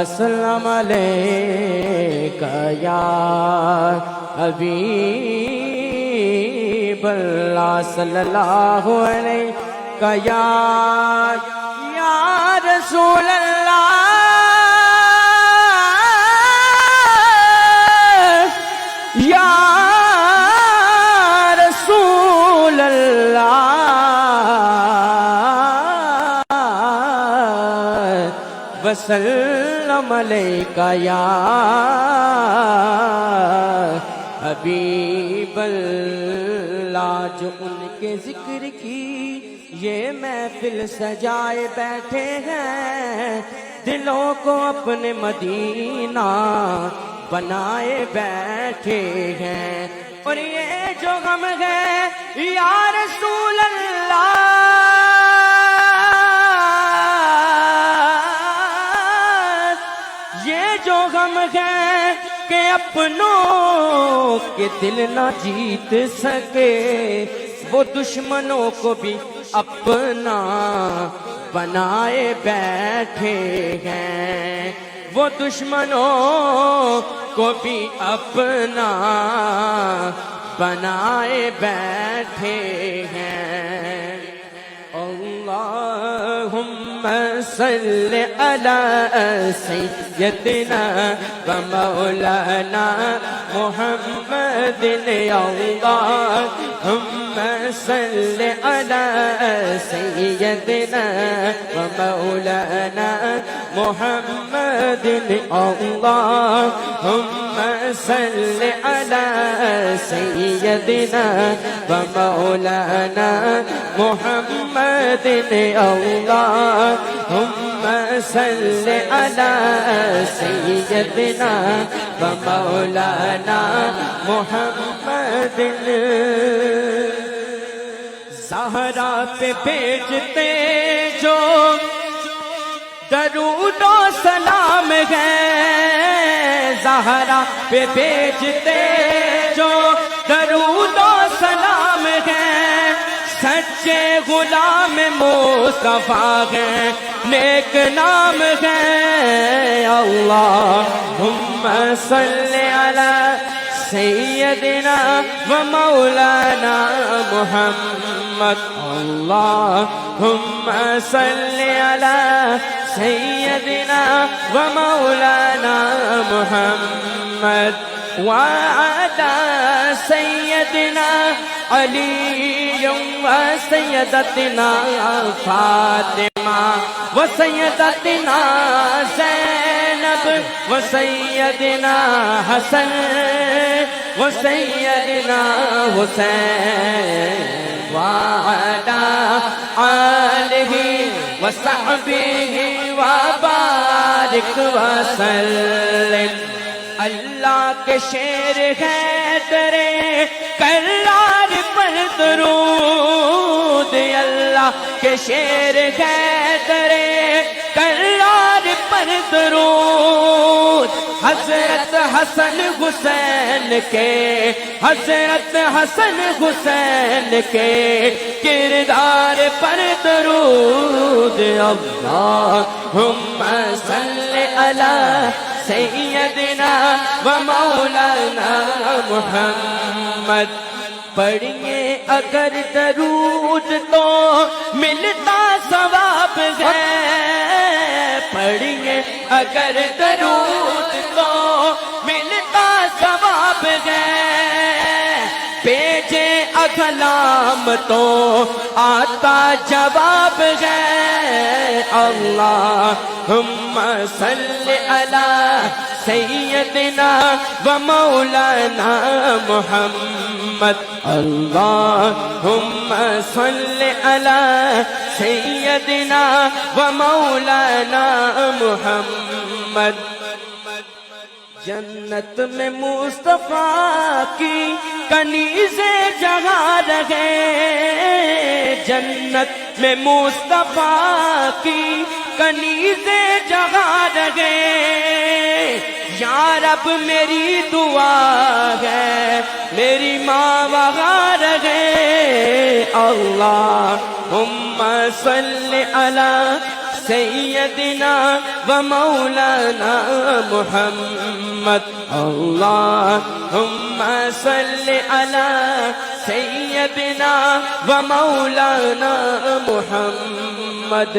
وسلم علیک یا حبیب اللہ صلی اللہ علیہ یا رسول اللہ یا رسول اللہ وسلم علیک یا حبیب اللہ۔ جو ان کے ذکر کی یہ محفل سجائے بیٹھے ہیں، دلوں کو اپنے مدینہ بنائے بیٹھے ہیں، اور یہ جو غم ہے یا رسول اللہ یہ جو غم ہے کہ اپنوں کے دل نہ جیت سکے، وہ دشمنوں کو بھی اپنا بنائے بیٹھے ہیں، وہ دشمنوں کو بھی اپنا بنائے بیٹھے ہیں۔ اللہم صلی علی سیدنا و مولانا محمد، اللہم صلی علی سیدنا و مولانا محمد، اللہم صلی علی سیدنا و مولانا محمد، اللہم صلی علی سیدنا و مولانا محمد۔ زہرا پہ بھیجتے جو درود و سلام ہے، زہرا پہ بھیجتے جو درود و سلام ہے، سچے غلام مصطفیٰ ہیں، نیک نام ہے۔ اللہم صلی علی سیدنا و مولانا محمد، اللہم صلی علی سیدنا و مولانا محمد، وعلی سیدنا علی و سیدتنا فاطمہ و سیدتنا زینب و سیدنا حسن و سیدنا حسین، وعلی آلہ و صحبہ وبارک وسلم۔ اللہ کے شیر ہے تیرے کرار پر درود، اللہ کے شیر ہے تیرے کرار پر درود، حضرت حسن حسین کے، حضرت حسن حسین کے کردار پر درود۔ اللہم صلی علی سیدنا و مولانا محمد۔ پڑھیے اگر درود تو ملتا ثواب ہے، پڑھیے اگر درود تو ملتا ثواب ہے، بھیجے کلام تو آتا جواب ہے۔ اللہم صلی علی سیدنا و مولانا محمد، اللہم صلی علی سیدنا و مولانا محمد۔ جنت میں مصطفیٰ کی کنیزیں جگہ رہے، جنت میں مصطفیٰ کی کنیزیں جگہ رہے، یا رب میری دعا ہے میری ماں وہاں رہے۔ اللہم صلی علی سیدنا و مولانا محمد اللہم صل علی سیدنا و مولانا محمد